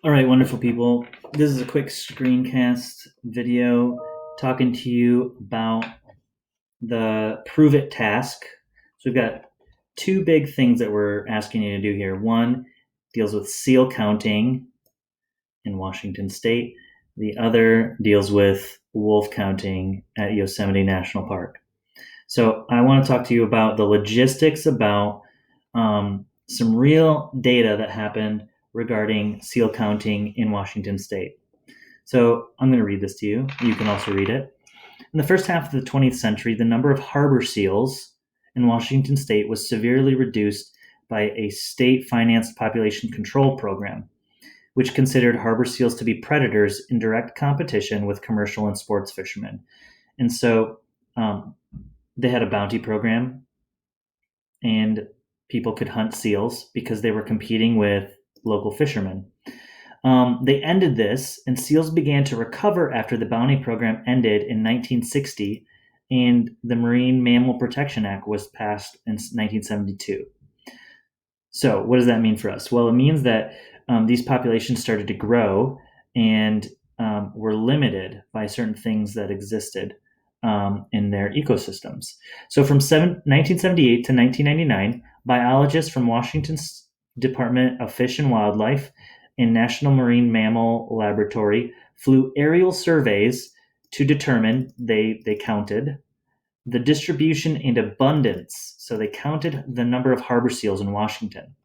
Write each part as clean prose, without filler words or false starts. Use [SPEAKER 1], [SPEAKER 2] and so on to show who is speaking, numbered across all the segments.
[SPEAKER 1] All right, wonderful people. This is a quick screencast video talking to you about the prove it task. So we've got two big things that we're asking you to do here. One deals with seal counting in Washington State. The other deals with wolf counting at Yosemite National Park. So I want to talk to you about the logistics about some real data that happened regarding seal counting in Washington State. So I'm going to read this to you. You can also read it. In the first half of the 20th century, the number of harbor seals in Washington State was severely reduced by a state-financed population control program, which considered harbor seals to be predators in direct competition with commercial and sports fishermen. And so they had a bounty program, and people could hunt seals because they were competing with local fishermen. They ended this, and seals began to recover after the bounty program ended in 1960, and the Marine Mammal Protection Act was passed in 1972. So, what does that mean for us? Well, it means that these populations started to grow and were limited by certain things that existed in their ecosystems. So, from 1978 to 1999, biologists from Washington's Department of Fish and Wildlife and National Marine Mammal Laboratory flew aerial surveys to determine, they counted the distribution and abundance. So they counted the number of harbor seals in Washington.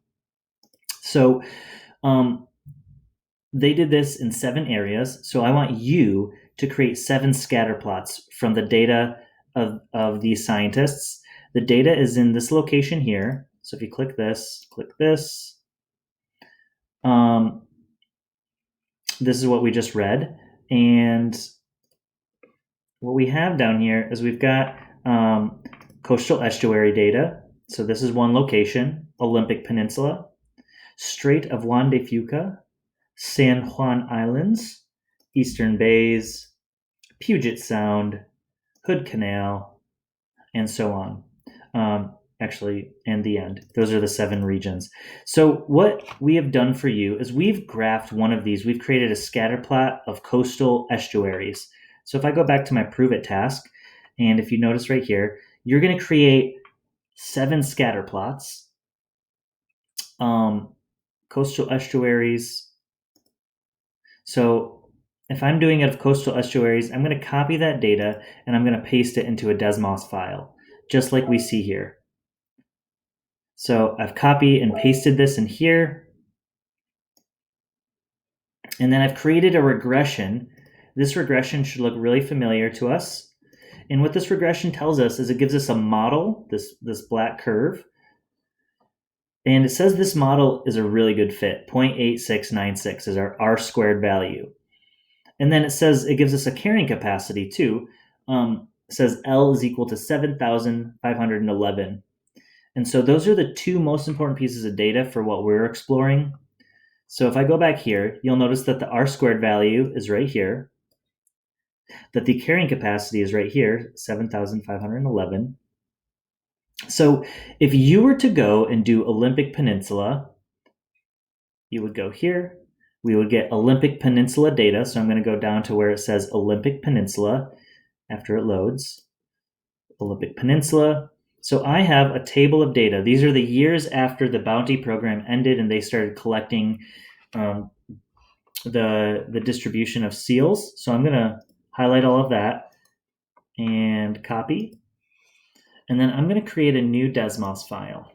[SPEAKER 1] So they did this in 7 areas. So I want you to create 7 scatter plots from the data of these scientists. The data is in this location here. So if you click this, this is what we just read. And what we have down here is we've got coastal estuary data. So this is one location, Olympic Peninsula, Strait of Juan de Fuca, San Juan Islands, Eastern Bays, Puget Sound, Hood Canal, and so on. And the end. Those are the 7 regions. So what we have done for you is we've graphed one of these. We've created a scatter plot of coastal estuaries. So if I go back to my prove it task, and if you notice right here, you're going to create 7 scatter plots. Coastal estuaries. So if I'm doing it of coastal estuaries, I'm going to copy that data and I'm going to paste it into a Desmos file, just like we see here. So I've copied and pasted this in here. And then I've created a regression. This regression should look really familiar to us. And what this regression tells us is it gives us a model, this black curve. And it says this model is a really good fit. 0.8696 is our R squared value. And then it says it gives us a carrying capacity too. It says L is equal to 7,511. And so those are the 2 most important pieces of data for what we're exploring. So if I go back here, you'll notice that the R squared value is right here, that the carrying capacity is right here, 7,511. So if you were to go and do Olympic Peninsula, you would go here. We would get Olympic Peninsula data. So I'm going to go down to where it says Olympic Peninsula after it loads. Olympic Peninsula. So I have a table of data. These are the years after the bounty program ended and they started collecting the distribution of seals. So I'm going to highlight all of that and copy. And then I'm going to create a new Desmos file.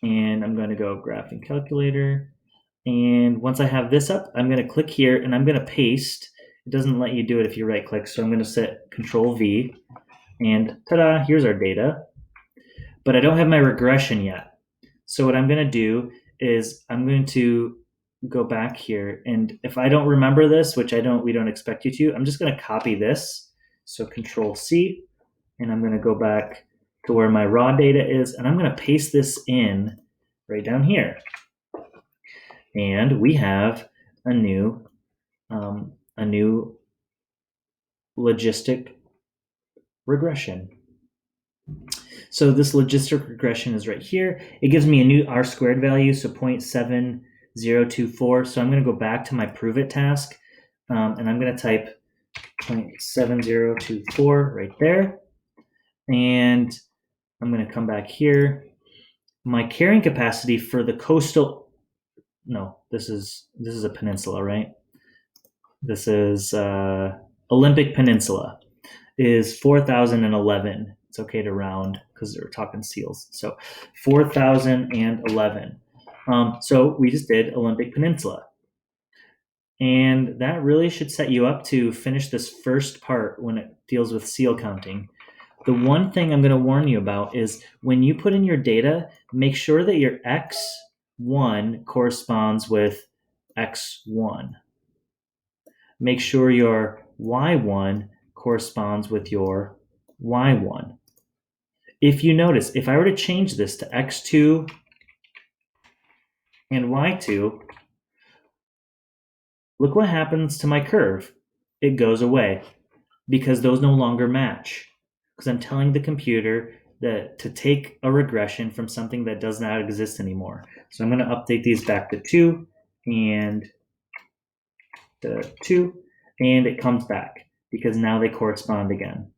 [SPEAKER 1] And I'm going to go graphing calculator. And once I have this up, I'm going to click here and I'm going to paste. It doesn't let you do it if you right click. So I'm going to set Control V and ta-da, here's our data. But I don't have my regression yet. So what I'm going to do is I'm going to go back here. And if I don't remember this, which we don't expect you to, I'm just going to copy this. So Control C, and I'm going to go back to where my raw data is, and I'm going to paste this in right down here. And we have a new logistic regression. So this logistic regression is right here. It gives me a new R squared value, so 0.7024. So I'm going to go back to my prove it task, and I'm going to type 0.7024 right there. And I'm going to come back here. My carrying capacity for the coastal, no, this is a peninsula, right? This is Olympic Peninsula, is 4,011. It's okay to round because we're talking seals. So 4,011. So we just did Olympic Peninsula. And that really should set you up to finish this first part when it deals with seal counting. The one thing I'm going to warn you about is when you put in your data, make sure that your X1 corresponds with X1. Make sure your Y1 corresponds with your Y1. If you notice, if I were to change this to X2 and Y2, look what happens to my curve. It goes away because those no longer match. Because I'm telling the computer that to take a regression from something that does not exist anymore. So I'm going to update these back to 2 and to 2, and it comes back because now they correspond again.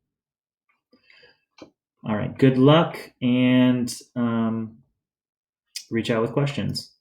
[SPEAKER 1] All right, good luck, and reach out with questions.